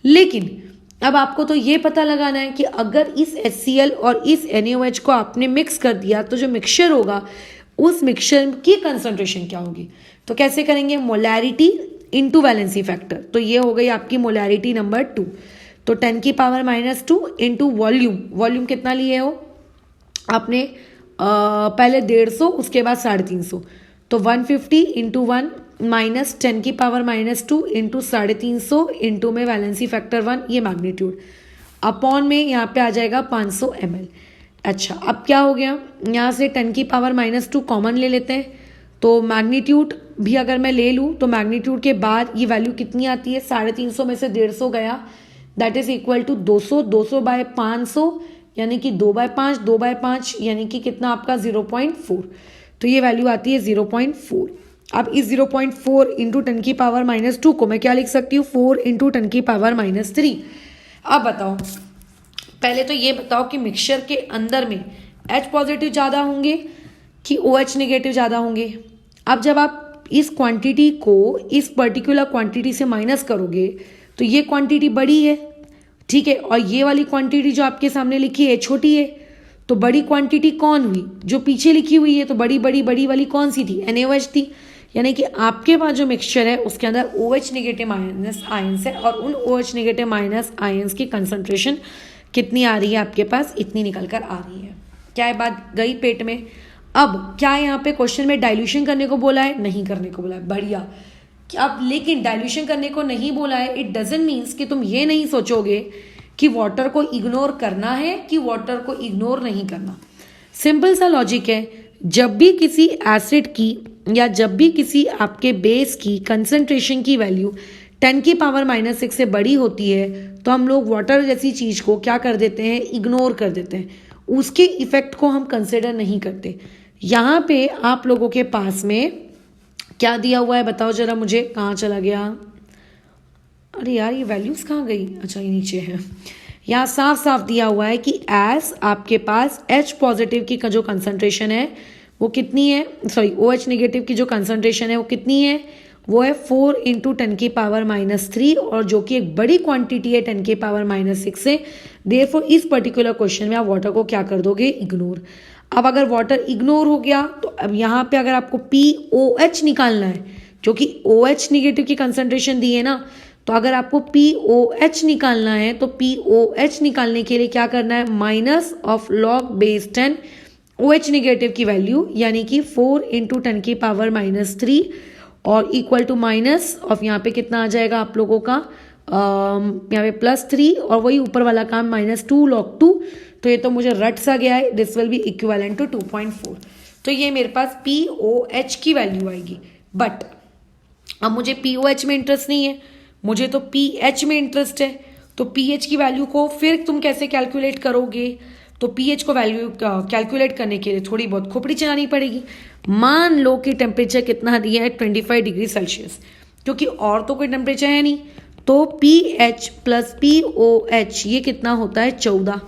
लेकिन अब आपको तो ये पता लगाना है कि अगर इस HCl और इस NaOH को आपने मिक्स कर दिया तो जो मिक्सचर होगा उस मिक्सचर की कंसंट्रेशन क्या होगी। तो कैसे करेंगे, मोलैरिटी इनटू वैलेंसी फैक्टर। तो ये हो गई आपकी मोलैरिटी नंबर 2। तो 10 की पावर -2 इंटू वॉल्यूम, वॉल्यूम कितना लिए हो आपने, पहले 150 उसके बाद 350, तो 150 इंटू 1 माइनस 10 की पावर -2 इंटू 350 इंटू में वैलेंसी फैक्टर 1, ये मैग्नीट्यूड अपॉन में यहाँ पे आ जाएगा 500 ml। अच्छा, अब क्या हो गया, यहाँ से 10 की पावर -2 कॉमन ले लेते हैं, तो मैग्नीट्यूड भी अगर मैं ले लूँ तो मैग्नीट्यूड के बाद ये वैल्यू कितनी आती है, 350 में से 150 गया, that is equal to 200, 200 by 500 यानी कि 2/5, 2/5 यानी कि कितना आपका 0.4, तो ये वैल्यू आती है 0.4। अब इस 0.4 इंटू 10 की पावर -2 को मैं क्या लिख सकती हूँ, 4 इंटू 10 की पावर -3। अब बताओ, पहले तो ये बताओ कि मिक्सचर के अंदर में H पॉजिटिव ज़्यादा होंगे कि OH नेगेटिव ज़्यादा होंगे। अब जब आप इस क्वांटिटी को इस पर्टिकुलर क्वांटिटी से माइनस करोगे तो ये क्वांटिटी बड़ी है, ठीक है, और ये वाली क्वांटिटी जो आपके सामने लिखी है छोटी है, तो बड़ी क्वांटिटी कौन हुई, जो पीछे लिखी हुई है, तो बड़ी बड़ी बड़ी वाली कौन सी थी, NaOH थी। यानी कि आपके पास जो मिक्सचर है उसके अंदर OH नेगेटिव माइनस आयंस है, और उन OH नेगेटिव माइनस आयंस की कंसंट्रेशन कितनी आ रही है आपके पास, इतनी निकल कर आ रही है। क्या है, बात गई पेट में। अब क्या यहाँ पे क्वेश्चन में डाइल्यूशन करने को बोला है, नहीं करने को बोला है, बढ़िया। अब लेकिन डाइल्यूशन करने को नहीं बोला है, इट डजंट मीन्स कि तुम ये नहीं सोचोगे कि वाटर को इग्नोर करना है कि वाटर को इग्नोर नहीं करना। सिंपल सा लॉजिक है, जब भी किसी एसिड की या जब भी किसी आपके बेस की कंसंट्रेशन की वैल्यू 10 की पावर -6 से बड़ी होती है तो हम लोग वाटर जैसी चीज़ को क्या कर देते हैं, इग्नोर कर देते हैं, उसके इफेक्ट को हम कंसिडर नहीं करते। यहाँ पे आप लोगों के पास में क्या दिया हुआ है, बताओ जरा मुझे, कहाँ चला गया, अरे यार ये वैल्यूज़ कहाँ गई, अच्छा ये नीचे है। यहाँ साफ साफ दिया हुआ है कि एज आपके पास H पॉजिटिव की जो कंसंट्रेशन है वो कितनी है, सॉरी OH नेगेटिव की जो कंसंट्रेशन है वो कितनी है, वो है 4 इंटू 10 की पावर -3, और जो कि एक बड़ी क्वांटिटी है 10 की पावर -6 से। देयरफॉर इस पर्टिकुलर क्वेश्चन में आप वाटर को क्या कर दोगे, इग्नोर। अब अगर वाटर इग्नोर हो गया तो अब यहाँ पे अगर आपको POH निकालना है, जो कि OH नेगेटिव की कंसंट्रेशन दी है ना, तो अगर आपको POH निकालना है तो POH निकालने के लिए क्या करना है, minus of log base 10 OH negative की वैल्यू यानी कि 4 इंटू 10 की पावर -3 और इक्वल टू माइनस ऑफ यहाँ पे कितना आ जाएगा आप लोगों का, यहाँ पे +3 और वही ऊपर वाला काम -2 log 2, तो ये तो मुझे रट सा गया है, this will be equivalent to 2.4। तो ये मेरे पास POH की वैल्यू आएगी। बट अब मुझे POH में इंटरेस्ट नहीं है, मुझे तो pH में इंटरेस्ट है। तो pH की वैल्यू को फिर तुम कैसे कैलकुलेट करोगे, तो pH को वैल्यू कैलकुलेट करने के लिए थोड़ी बहुत खोपड़ी चलानी पड़ेगी। मान लो कि टेम्परेचर कितना दिया है 25 डिग्री सेल्सियस, क्योंकि और तो कोई टेम्परेचर है नहीं, तो pH प्लस POH ये कितना होता है 14।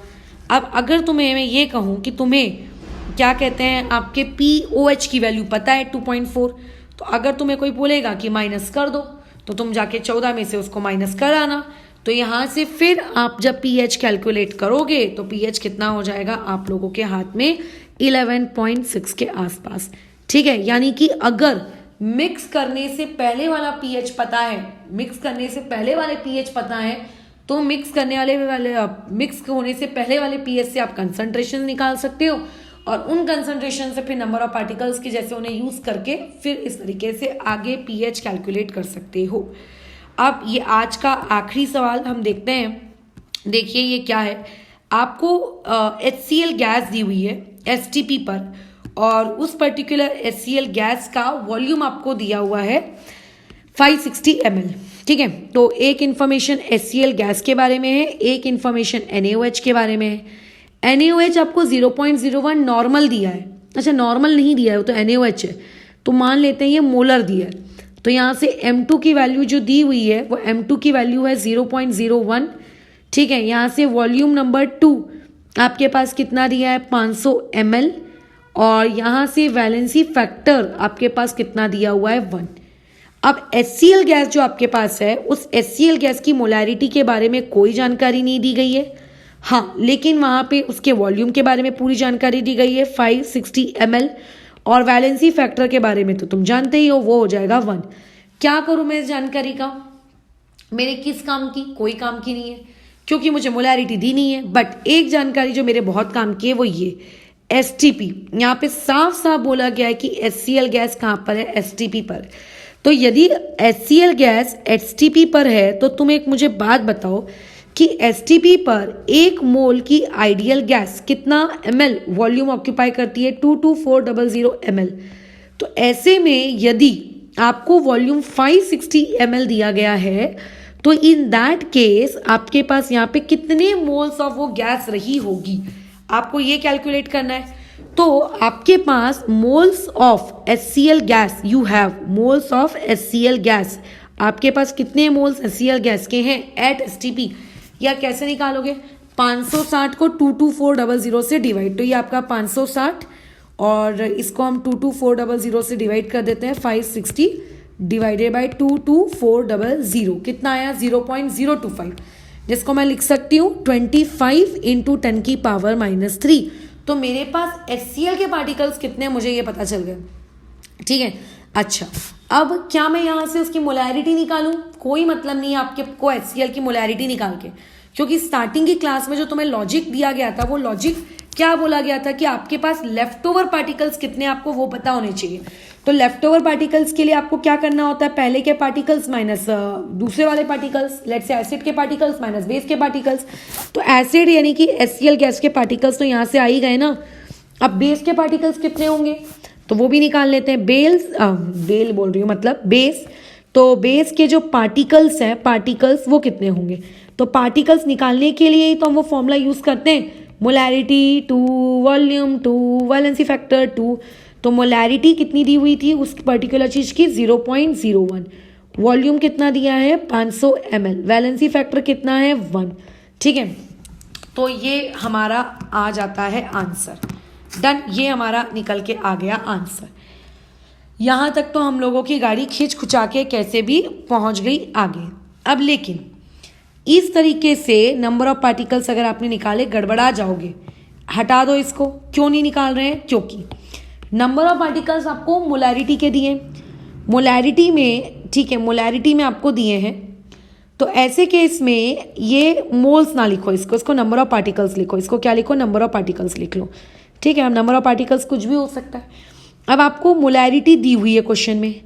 अब अगर तुम्हें मैं ये कहूँ कि तुम्हें क्या कहते हैं आपके POH की वैल्यू पता है 2.4, तो अगर तुम्हें कोई बोलेगा कि माइनस कर दो तो तुम जाके 14 में से उसको माइनस कर आना। तो यहाँ से फिर आप जब pH कैलकुलेट करोगे तो pH कितना हो जाएगा आप लोगों के हाथ में 11.6 के आसपास, ठीक है। यानी कि अगर मिक्स करने से पहले वाला pH पता है, मिक्स करने से पहले वाले pH पता है, तो मिक्स होने से पहले वाले pH से आप कंसंट्रेशन निकाल सकते हो, और उन कंसंट्रेशन से फिर नंबर ऑफ पार्टिकल्स के जैसे उन्हें यूज करके फिर इस तरीके से आगे pH कैलकुलेट कर सकते हो। अब ये आज का आखिरी सवाल हम देखते हैं। देखिए ये क्या है, आपको HCl गैस दी हुई है STP पर, और उस पर्टिकुलर HCl गैस का वॉल्यूम आपको दिया हुआ है 560 ml, ठीक है। तो एक इन्फॉर्मेशन HCl गैस के बारे में है, एक इन्फॉर्मेशन NaOH के बारे में है। NaOH आपको 0.01 नॉर्मल दिया है, अच्छा नॉर्मल नहीं दिया है, वो तो NaOH है, तो मान लेते हैं ये मोलर दिया है। तो यहाँ से M2 की वैल्यू जो दी हुई है वो M2 की वैल्यू है 0.01, ठीक है। यहाँ से वॉल्यूम नंबर 2 आपके पास कितना दिया है 500 ml, और यहाँ से वैलेंसी फैक्टर आपके पास कितना दिया हुआ है 1। अब HCl गैस जो आपके पास है, उस HCl गैस की मोलैरिटी के बारे में कोई जानकारी नहीं दी गई है, हाँ, लेकिन वहाँ पे उसके वॉल्यूम के बारे में पूरी जानकारी दी गई है 560 ml, और वैलेंसी फैक्टर के बारे में तो तुम जानते ही हो, वो हो जाएगा 1। क्या करूँ मैं इस जानकारी का, मेरे किस काम की, कोई काम की नहीं है, क्योंकि मुझे मोलैरिटी दी नहीं है। बट एक जानकारी जो मेरे बहुत काम की है वो ये, एसटीपी, यहाँ पे साफ साफ बोला गया है कि HCl गैस कहाँ पर है, एसटीपी पर। तो यदि HCl गैस एसटीपी पर है तो तुम एक मुझे बात बताओ कि एसटीपी पर 1 मोल की आइडियल गैस कितना ml वॉल्यूम ऑक्यूपाई करती है, 22400 ml। तो ऐसे में यदि आपको वॉल्यूम 560 ml दिया गया है तो इन दैट केस आपके पास यहाँ पे कितने मोल्स ऑफ वो गैस रही होगी, आपको ये कैलकुलेट करना है। तो आपके पास moles of HCl gas, you have moles of HCl gas, आपके पास कितने मोल्स HCl गैस के हैं एट STP, या कैसे निकालोगे, 560 को 22400 से डिवाइड, तो ये आपका 560 और इसको हम 22400 से डिवाइड कर देते हैं, 560 डिवाइडेड बाई 22400 कितना आया, 0.025, जिसको मैं लिख सकती हूँ 25 इंटू 10 की पावर -3। तो मेरे पास HCl के पार्टिकल्स कितने हैं मुझे ये पता चल गए, ठीक है। अच्छा, अब क्या मैं यहाँ से उसकी मोलैरिटी निकालूं, कोई मतलब नहीं है आपके को HCl की मोलैरिटी निकाल के, क्योंकि स्टार्टिंग की क्लास में जो तुम्हें लॉजिक दिया गया था वो लॉजिक क्या बोला गया था कि आपके पास लेफ्ट ओवर पार्टिकल्स कितने आपको वो पता होने चाहिए। तो लेफ्ट ओवर पार्टिकल्स के लिए आपको क्या करना होता है, पहले के पार्टिकल्स माइनस दूसरे वाले पार्टिकल्स, लेट्स से एसिड के पार्टिकल्स माइनस बेस के पार्टिकल्स। तो एसिड यानी कि HCl गैस के पार्टिकल्स तो यहाँ से आ ही गए ना। अब बेस के पार्टिकल्स कितने होंगे तो वो भी निकाल लेते हैं, बेल बोल रही हूँ मतलब बेस। तो बेस के जो पार्टिकल्स हैं, पार्टिकल्स वो कितने होंगे, तो पार्टिकल्स निकालने के लिए ही तो हम वो फॉर्मूला यूज करते हैं, मोलैरिटी 2 वॉल्यूम 2 वैलेंसी फैक्टर 2। तो मोलैरिटी कितनी दी हुई थी उस पर्टिकुलर चीज की, 0.01, वॉल्यूम कितना दिया है 500 ml, वैलेंसी फैक्टर कितना है 1, ठीक है। तो ये हमारा आ जाता है आंसर, डन, ये हमारा निकल के आ गया आंसर। यहाँ तक तो हम लोगों की गाड़ी खींच खुचा के कैसे भी पहुँच गई आगे। अब लेकिन इस तरीके से नंबर ऑफ पार्टिकल्स अगर आपने निकाले गड़बड़ा जाओगे, हटा दो इसको। क्यों नहीं निकाल रहे हैं, क्योंकि नंबर ऑफ पार्टिकल्स आपको मोलैरिटी के दिए, मोलैरिटी में, ठीक है, मोलैरिटी में आपको दिए हैं। तो ऐसे केस में ये मोल्स ना लिखो, इसको नंबर ऑफ पार्टिकल्स लिखो, इसको क्या लिखो, नंबर ऑफ पार्टिकल्स लिख लो, ठीक है। अब नंबर ऑफ पार्टिकल्स कुछ भी हो सकता है। अब आपको मोलैरिटी दी हुई है क्वेश्चन में,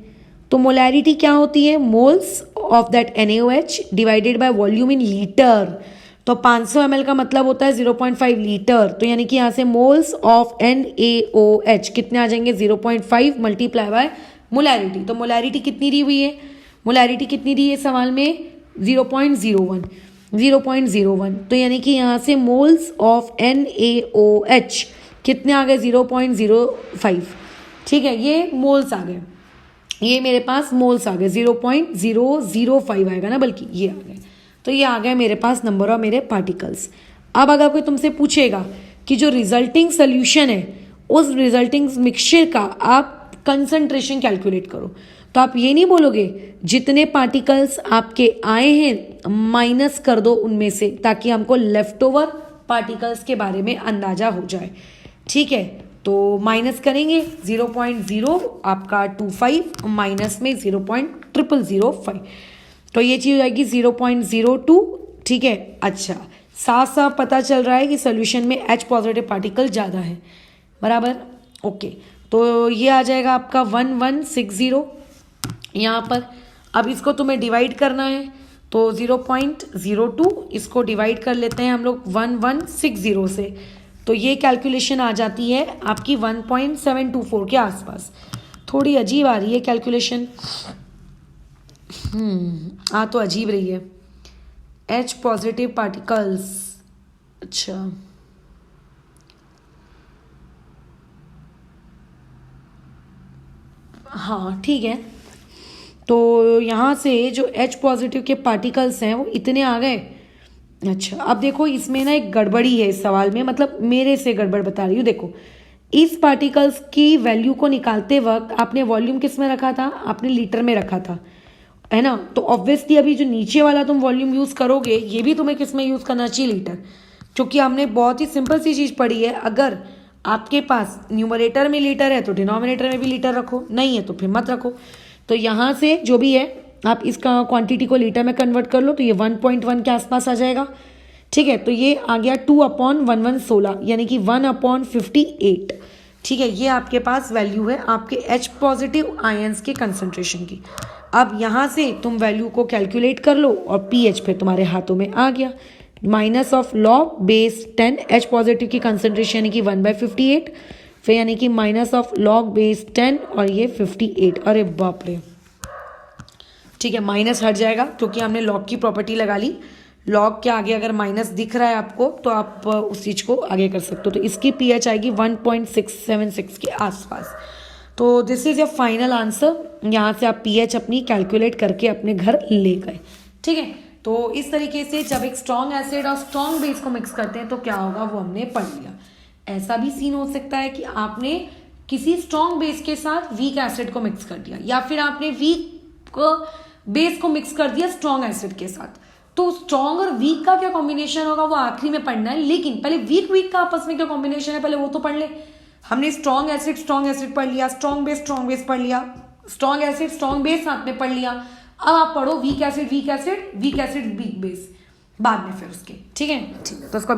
तो मोलैरिटी क्या होती है, moles of that NaOH divided by volume in litre. तो 500 ml का मतलब होता है 0.5 लीटर, तो यानी कि यहाँ से मोल्स ऑफ NaOH कितने आ जाएंगे, 0.5 मल्टीप्लाई बाय मोलैरिटी। तो मोलैरिटी कितनी दी हुई है, मोलैरिटी कितनी दी है सवाल में, 0.01, तो यानी कि यहाँ से मोल्स ऑफ NaOH कितने आ गए, 0.05, ठीक है। ये मोल्स आ गए, ये मेरे पास मोल्स आ गए, 0.005 आएगा ना, बल्कि ये आ गए। तो ये आ गए मेरे पास नंबर ऑफ मेरे पार्टिकल्स। अब अगर कोई तुमसे पूछेगा कि जो रिजल्टिंग सोल्यूशन है उस रिजल्टिंग मिक्सचर का आप कंसंट्रेशन कैलकुलेट करो, तो आप ये नहीं बोलोगे जितने पार्टिकल्स आपके आए हैं माइनस कर दो उनमें से, ताकि हमको लेफ्ट ओवर पार्टिकल्स के बारे में अंदाजा हो जाए, ठीक है। तो माइनस करेंगे 0.0 आपका 25 माइनस में 0.0005, तो ये चीज़ हो जाएगी 0.02, ठीक है। अच्छा, साफ साफ पता चल रहा है कि सोल्यूशन में H पॉजिटिव पार्टिकल ज़्यादा है, बराबर, ओके। तो ये आ जाएगा आपका 1160 यहाँ पर। अब इसको तुम्हें डिवाइड करना है, तो 0.02 इसको डिवाइड कर लेते हैं हम लोग 1160 से, तो ये कैलकुलेशन आ जाती है आपकी 1.724 के आसपास। थोड़ी अजीब आ रही है कैलकुलेशन, आ तो अजीब रही है। H पॉजिटिव पार्टिकल्स, अच्छा हाँ ठीक है। तो यहाँ से जो H पॉजिटिव के पार्टिकल्स हैं वो इतने आ गए। अच्छा, अब देखो इसमें ना एक गड़बड़ी है इस सवाल में, मतलब मेरे से गड़बड़ बता रही हूँ। देखो इस पार्टिकल्स की वैल्यू को निकालते वक्त आपने वॉल्यूम किस में रखा था, आपने लीटर में रखा था, है ना। तो ऑब्वियसली अभी जो नीचे वाला तुम वॉल्यूम यूज करोगे ये भी तुम्हें किस में यूज करना चाहिए, लीटर, क्योंकि हमने बहुत ही सिंपल सी चीज पढ़ी है। अगर आपके पास न्यूमरेटर में लीटर है तो डिनोमिनेटर में भी लीटर रखो, नहीं है तो फिर मत रखो। तो यहाँ से जो भी है आप इसका क्वांटिटी को लीटर में कन्वर्ट कर लो, तो ये 1.1 के आसपास आ जाएगा, ठीक है, तो ये आ गया 2/11 16, यानी कि 1/58। ठीक है, ये आपके पास वैल्यू है आपके H पॉजिटिव आयंस के कंसंट्रेशन की। अब यहाँ से तुम वैल्यू को कैलकुलेट कर लो और pH फिर तुम्हारे हाथों में आ गया। Minus of log base 10 H positive की कंसंट्रेशन यानी कि 1/58, फिर यानी कि माइनस ऑफ लॉग बेस 10 और ये 58। अरे बाप रे, ठीक है, माइनस हट जाएगा क्योंकि हमने लॉग की प्रॉपर्टी लगा ली। लॉग के आगे अगर माइनस दिख रहा है आपको तो आप उस चीज़ को आगे कर सकते हो। तो इसकी pH आएगी 1.676 के आसपास। तो this is your final answer. यहाँ से आप pH अपनी कैलकुलेट करके अपने घर ले गए। ठीक है, तो इस तरीके से जब एक स्ट्रॉन्ग एसिड और स्ट्रॉन्ग बेस को मिक्स करते हैं तो क्या होगा वो हमने पढ़ लिया। ऐसा भी सीन हो सकता है कि आपने किसी स्ट्रॉन्ग बेस के साथ वीक एसिड को मिक्स कर दिया, या फिर आपने वीक बेस को मिक्स कर दिया स्ट्रॉन्ग एसिड के साथ। तो स्ट्रॉन्ग और वीक का क्या कॉम्बिनेशन होगा वो आखिरी में पढ़ना है, लेकिन पहले वीक वीक का आपस में क्या कॉम्बिनेशन है पहले वो तो पढ़ ले। हमने स्ट्रॉन्ग एसिड पढ़ लिया, स्ट्रॉन्ग बेस पढ़ लिया, स्ट्रॉन्ग बेस साथ में पढ़ लिया। अब आप पढ़ो वीक एसिड वीक बेस बाद में फिर उसके। ठीक है, तो उसको